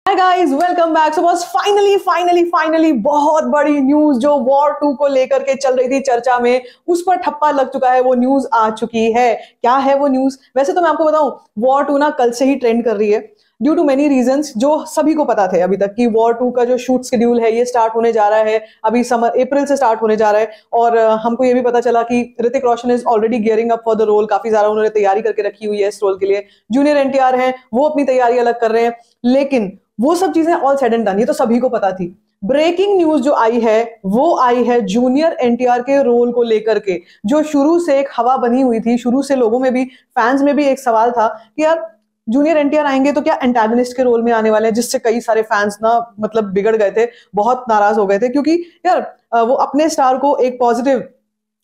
हाय guys, welcome back. So बस finally बहुत बड़ी न्यूज जो वॉर 2 को लेकर के चल रही थी चर्चा में, उस पर ठप्पा लग चुका है। वो न्यूज आ चुकी है। क्या है वो न्यूज? वैसे तो मैं आपको बताऊं, वॉर 2 ना कल से ही ट्रेंड कर रही है ड्यू टू मेनी रीजंस जो सभी को पता थे अभी तक कि वॉर 2 का जो शूट शेड्यूल है ये स्टार्ट होने जा रहा है। अभी समर अप्रैल से स्टार्ट होने जा रहा है। और हमको ये भी पता चला कि Hrithik Roshan is already gearing up for the role. काफी ज्यादा उन्होंने तैयारी करके रखी हुई है इस रोल के लिए। जूनियर एनटीआर हैं, वो अपनी तैयारी अलग कर रहे हैं। लेकिन वो सब चीजें ऑल सेड एंड डन, ये तो सभी को पता थी। ब्रेकिंग न्यूज जो आई है वो आई है जूनियर एनटीआर के रोल को लेकर के, जो शुरू से एक हवा बनी हुई थी। शुरू से लोगों में भी, फैंस में भी एक सवाल था कि यार जूनियर एनटीआर आएंगे तो क्या एंटागनिस्ट के रोल में आने वाले हैं, जिससे कई सारे फैंस ना मतलब बिगड़ गए थे, बहुत नाराज हो गए थे। क्योंकि यार वो अपने स्टार को एक पॉजिटिव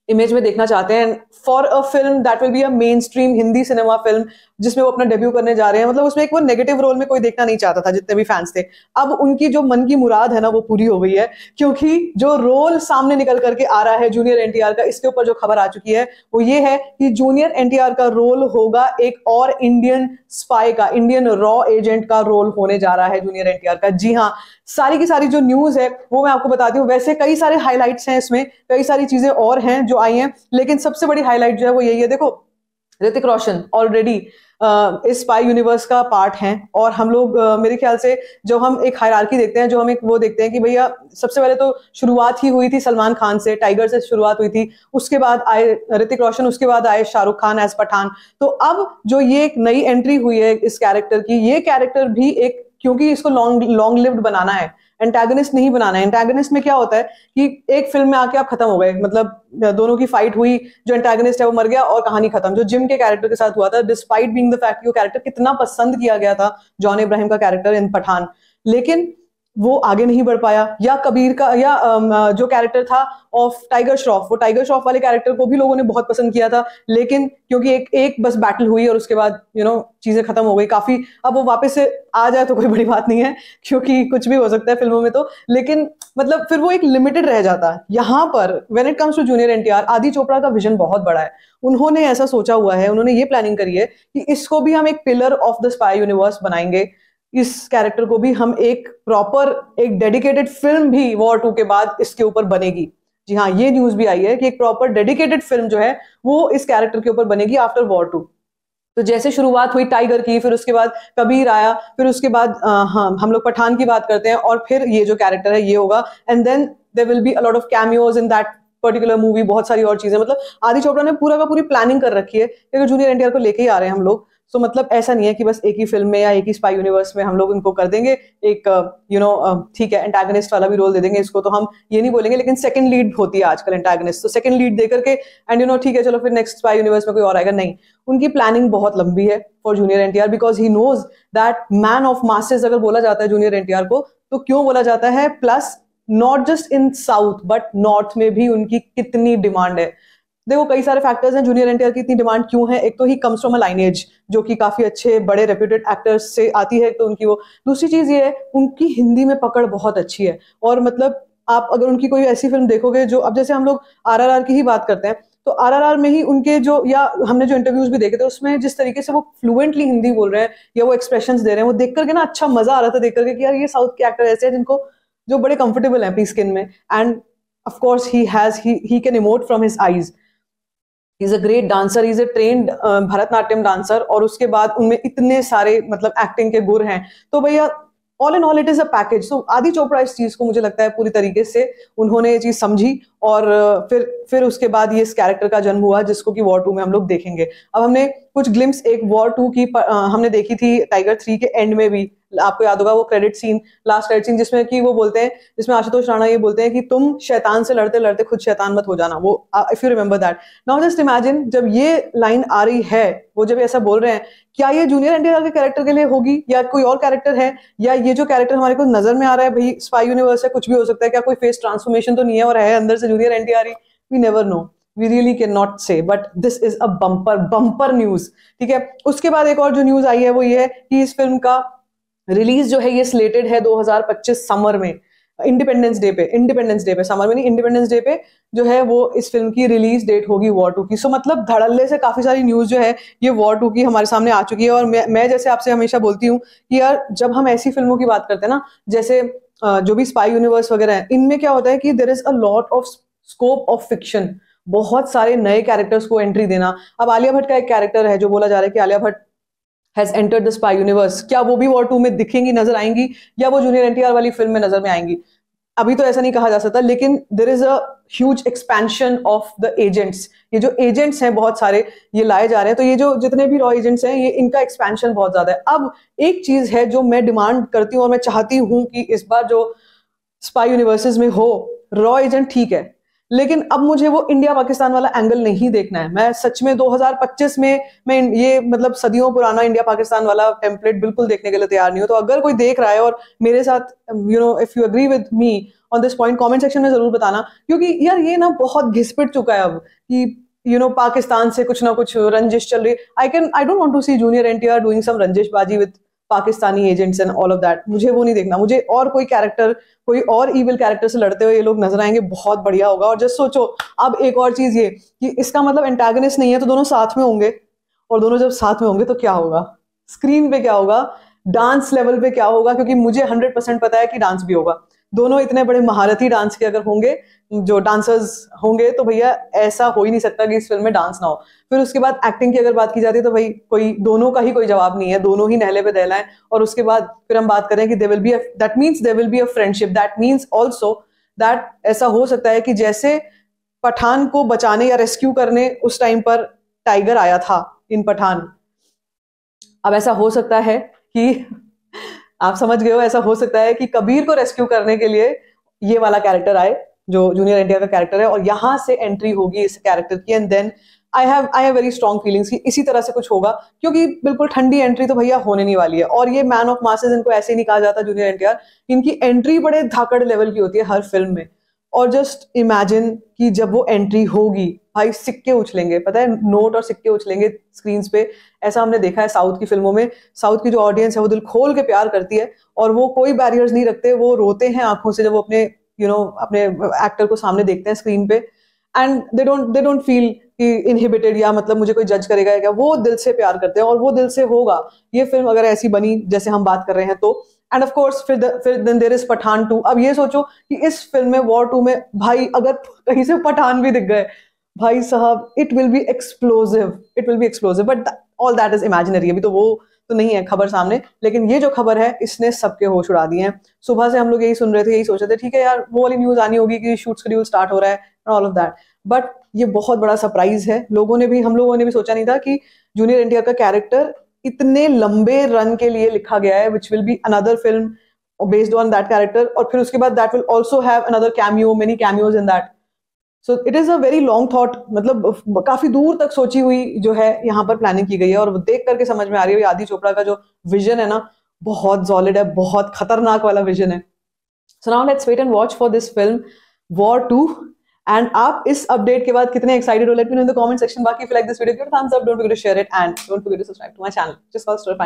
इमेज में देखना चाहते हैं for a film that will be a main stream Hindi cinema film जिसमें वो अपना डेब्यू करने जा रहे हैं। मतलब उसमें एक वो नेगेटिव रोल में कोई देखना नहीं चाहता था, जितने भी फैंस थे। अब उनकी जो मन की मुराद है ना वो पूरी हो गई है, क्योंकि जो रोल सामने निकल करके आ रहा है जूनियर एनटीआर का, इसके ऊपर जो खबर आ चुकी है वो ये है कि जूनियर एनटीआर का रोल होगा एक और इंडियन स्पाई का, इंडियन रॉ एजेंट का रोल होने जा रहा है जूनियर एनटीआर का। जी हाँ, सारी की सारी जो न्यूज है वो मैं आपको बताती हूँ। वैसे कई सारे हाइलाइट्स हैं इसमें, कई सारी चीजें और हैं जो आई हैं, लेकिन सबसे बड़ी हाईलाइट जो है वो यही है। देखो, ऋतिक रोशन ऑलरेडी इस स्पाई यूनिवर्स का पार्ट हैं। और हम लोग मेरे ख्याल से जो हम एक हायरार्की देखते हैं, जो हम एक वो देखते हैं कि भैया सबसे पहले तो शुरुआत ही हुई थी सलमान खान से, टाइगर से शुरुआत हुई थी। उसके बाद आए ऋतिक रोशन, उसके बाद आए शाहरुख खान एज पठान। तो अब जो ये एक नई एंट्री हुई है इस कैरेक्टर की, ये कैरेक्टर भी एक, क्योंकि इसको लॉन्ग लिव्ड बनाना है, एंटागनिस्ट नहीं बनाना है। एंटागनिस्ट में क्या होता है कि एक फिल्म में आके आप खत्म हो गए, मतलब दोनों की फाइट हुई, जो एंटागनिस्ट है वो मर गया और कहानी खत्म। जो जिम के कैरेक्टर के साथ हुआ था, डिस्पाइट बीइंग द फैक्ट कि वो कैरेक्टर कितना पसंद किया गया था, जॉन इब्राहिम का कैरेक्टर इन पठान, लेकिन वो आगे नहीं बढ़ पाया। या कबीर का, या जो कैरेक्टर था ऑफ टाइगर श्रॉफ, वो टाइगर श्रॉफ वाले कैरेक्टर को भी लोगों ने बहुत पसंद किया था, लेकिन क्योंकि एक बस बैटल हुई और उसके बाद चीजें खत्म हो गई काफी। अब वो वापस से आ जाए तो कोई बड़ी बात नहीं है, क्योंकि कुछ भी हो सकता है फिल्मों में तो, लेकिन मतलब फिर वो एक लिमिटेड रह जाता। यहाँ पर when it comes to junior NTR, Adi Chopra का विजन बहुत बड़ा है। उन्होंने ऐसा सोचा हुआ है, उन्होंने ये प्लानिंग करी है कि इसको भी हम एक pillar of the spy universe बनाएंगे। इस कैरेक्टर को भी हम एक प्रॉपर, एक डेडिकेटेड फिल्म भी वॉर 2 के बाद इसके ऊपर बनेगी। जी हाँ, ये न्यूज भी आई है कि एक प्रॉपर डेडिकेटेड फिल्म जो है वो इस कैरेक्टर के ऊपर बनेगी आफ्टर वॉर 2। तो जैसे शुरुआत हुई टाइगर की, फिर उसके बाद कबीर आया, फिर उसके बाद हम लोग पठान की बात करते हैं, और फिर ये जो कैरेक्टर है ये होगा। And then there will be a lot of cameos in that particular movie, बहुत सारी और चीजें। मतलब आदि चोपड़ा ने पूरा का पूरी प्लानिंग कर रखी है कि जूनियर एनटीआर को लेके ही आ रहे हैं हम लोग। तो मतलब ऐसा नहीं है कि बस एक ही फिल्म में या एक ही स्पाई यूनिवर्स में हम लोग इनको कर देंगे एक ठीक है एंटागनिस्ट वाला भी रोल दे देंगे इसको, तो हम ये नहीं बोलेंगे। लेकिन सेकंड लीड होती है आजकल एंटागनिस्ट, तो सेकंड लीड दे करके एंड ठीक है चलो फिर नेक्स्ट स्पाई यूनिवर्स में कोई और आएगा, नहीं। उनकी प्लानिंग बहुत लंबी है for junior NTR, because he knows that man of masses अगर बोला जाता है जूनियर एनटीआर को, तो क्यों बोला जाता है। Plus not just in south but north में भी उनकी कितनी डिमांड है। देखो, कई सारे फैक्टर्स हैं जूनियर एनटीआर की इतनी डिमांड क्यों है। एक तो he comes from a lineage जो कि काफी अच्छे बड़े रेप्यूटेड एक्टर्स से आती है, तो उनकी वो। दूसरी चीज ये है, उनकी हिंदी में पकड़ बहुत अच्छी है। और मतलब आप अगर उनकी कोई ऐसी फिल्म देखोगे जो, अब जैसे हम लोग आरआरआर की ही बात करते हैं, तो आरआरआर में ही उनके जो, या हमने जो इंटरव्यूज भी देखे थे उसमें जिस तरीके से वो फ्लुएंटली हिंदी बोल रहे हैं या वो एक्सप्रेशंस दे रहे हैं, वो देख करके ना अच्छा मजा आ रहा था देख करके कि यार ये साउथ के एक्टर ऐसे हैं जिनको, जो बड़े कंफर्टेबल हैं अपनी स्किन में। And of course he can emote from his eyes. He is a great dancer, he is a trained Bharatanatyam dancer, और उसके बाद उनमें इतने सारे मतलब एक्टिंग के गुर हैं। तो भैया all in all it is a package. So Adi Chopra इस चीज को मुझे लगता है पूरी तरीके से उन्होंने ये चीज समझी, और फिर उसके बाद ये इस कैरेक्टर का जन्म हुआ जिसको कि वॉर 2 में हम लोग देखेंगे। अब हमने कुछ ग्लिम्स एक वॉर 2 की हमने देखी थी टाइगर 3 के एंड में भी, आपको याद होगा वो credit scene, last credit scene, जिसमें कि वो बोलते हैं, जिसमें आशुतोष राणा ये बोलते हैं कि तुम शैतान से लड़ते लड़ते खुद शैतान मत हो जाना। वो if you remember that. Now just imagine जब ये लाइन आ रही है, वो जब ऐसा बोल रहे हैं, क्या ये जूनियर एनटीआर के कैरेक्टर के लिए होगी या कोई और कैरेक्टर है, या ये जो कैरेक्टर हमारे को नजर में आ रहा है भाई स्पाई यूनिवर्स है, कुछ भी हो सकता है, क्या कोई फेस ट्रांसफॉर्मेशन तो नहीं है और है अंदर से जूनियर एनटीआर ही? We never know, we really can not say, but this is a bumper news. ठीक है, उसके बाद एक और जो न्यूज आई है वो ये है कि इस फिल्म का रिलीज जो है ये स्लेटेड है 2025 समर में। इंडिपेंडेंस डे पे, समर में नहीं, इंडिपेंडेंस डे पे जो है वो इस फिल्म की रिलीज डेट होगी वॉर 2 की। सो मतलब धड़ल्ले से काफी सारी न्यूज जो है ये वॉर 2 की हमारे सामने आ चुकी है। और मैं जैसे आपसे हमेशा बोलती हूँ कि यार जब हम ऐसी फिल्मों की बात करते हैं ना, जैसे जो भी स्पाई यूनिवर्स वगैरह है, इनमें क्या होता है कि there is a lot of scope of fiction, बहुत सारे नए कैरेक्टर्स को एंट्री देना। अब आलिया भट्ट का एक कैरेक्टर है जो बोला जा रहा है कि Alia Bhatt has entered the spy universe, क्या वो भी वॉर 2 में दिखेंगी, नजर आएंगी, या वो जूनियर एनटीआर वाली फिल्म में नजर में आएंगी? अभी तो ऐसा नहीं कहा जा सकता, लेकिन there is a huge expansion of the agents. ये जो एजेंट्स हैं बहुत सारे ये लाए जा रहे हैं, तो ये जो जितने भी रॉ एजेंट्स हैं ये इनका एक्सपेंशन बहुत ज्यादा है। अब एक चीज है जो मैं डिमांड करती हूँ और मैं चाहती हूँ कि इस बार जो स्पाई यूनिवर्सेस में हो, रॉ एजेंट ठीक है, लेकिन अब मुझे वो इंडिया पाकिस्तान वाला एंगल नहीं देखना है। मैं सच में 2025 में मैं ये मतलब सदियों पुराना इंडिया पाकिस्तान वाला टेम्पलेट बिल्कुल देखने के लिए तैयार नहीं हूं। तो अगर कोई देख रहा है और मेरे साथ if you agree with me on this point, comment section में जरूर बताना, क्योंकि यार ये ना बहुत घिसपिट चुका है अब कि पाकिस्तान से कुछ ना कुछ रंजिश चल रही है। I don't want to see junior NTR doing some रंजिशबाजी with Pakistani agents and all of that. मुझे वो नहीं देखना। मुझे और कोई कैरेक्टर, कोई और इविल कैरेक्टर से लड़ते हुए ये लोग नजर आएंगे, बहुत बढ़िया होगा। और जस्ट सोचो, अब एक और चीज ये कि इसका मतलब एंटागनिस्ट नहीं है तो दोनों साथ में होंगे, और दोनों जब साथ में होंगे तो क्या होगा, स्क्रीन पे क्या होगा, डांस लेवल पे क्या होगा, क्योंकि मुझे 100% पता है कि डांस भी होगा। दोनों इतने बड़े महारथी डांस के अगर होंगे, जो डांसर्स होंगे, तो भैया ऐसा हो ही नहीं सकता कि इस फिल्म में डांस ना हो। फिर उसके बाद एक्टिंग की अगर बात की जाती है तो भाई कोई दोनों का ही कोई जवाब नहीं है, दोनों ही नहले पे दहलाएं। और उसके बाद फिर हम बात करें कि that means there will be a friendship, that means also that ऐसा हो सकता है कि जैसे पठान को बचाने या रेस्क्यू करने उस टाइम पर टाइगर आया था इन पठान, अब ऐसा हो सकता है कि आप समझ गए हो, ऐसा हो सकता है कि कबीर को रेस्क्यू करने के लिए ये वाला कैरेक्टर आए जो जूनियर एनटीआर का कैरेक्टर है, और यहां से एंट्री होगी इस कैरेक्टर की। And then I have very strong feelings कि इसी तरह से कुछ होगा, क्योंकि बिल्कुल ठंडी एंट्री तो भैया होने नहीं वाली है। और ये मैन ऑफ मासेस, इनको ऐसे नहीं कहा जाता जूनियर एनटीआर, इनकी एंट्री बड़े धाकड़ लेवल की होती है हर फिल्म में। और जस्ट इमेजिन कि जब वो एंट्री होगी, भाई सिक्के उछलेंगे, पता है, नोट और सिक्के उछलेंगे स्क्रीन पे। ऐसा हमने देखा है साउथ की फिल्मों में। साउथ की जो ऑडियंस है वो दिल खोल के प्यार करती है, और वो कोई बैरियर्स नहीं रखते, वो रोते हैं आंखों से जब वो अपने अपने एक्टर को सामने देखते हैं स्क्रीन पे। एंड दे डोंट फील कि इनहिबिटेड, या मतलब मुझे कोई जज करेगा क्या, वो दिल से प्यार करते हैं, और वो दिल से होगा ये फिल्म अगर ऐसी बनी जैसे हम बात कर रहे हैं तो। एंड ऑफ कोर्स फिर देन देयर इज पठान 2। अब ये सोचो कि इस फिल्म में वॉर 2 में भाई अगर कहीं से पठान भी दिख गए, भाई साहब it will be explosive, but all that is imaginary. अभी तो वो तो नहीं है खबर सामने, लेकिन ये जो खबर है इसने सबके होश उड़ा दिए हैं। सुबह से हम लोग यही सुन रहे थे, यही सोच रहे थे, ठीक है यार वो वाली न्यूज आनी होगी कि शूट शेड्यूल स्टार्ट हो रहा है और ऑल ऑफ दैट, बट ये बहुत बड़ा सरप्राइज है। हम लोगों ने भी सोचा नहीं था कि जूनियर एनटीआर का कैरेक्टर इतने लंबे रन के लिए लिखा गया है, which will be another film based on that character, और फिर उसके बाद that will also have another cameo, many cameos in that. So it is a very long thought, मतलब काफी दूर तक सोची हुई जो है यहाँ पर प्लानिंग की गई है, और देख करके समझ में आ रही है आदि चोपड़ा का जो विजन है ना, बहुत सॉलिड है, बहुत खतरनाक वाला विजन है। So now let's wait and watch for this film War 2। And आप इस अपडेट के बाद कितने एक्साइटेड हो, let me know in the comment section. बाकी if you like this video, give it a thumbs up, don't forget to share it, and don't forget to subscribe to my channel, just call story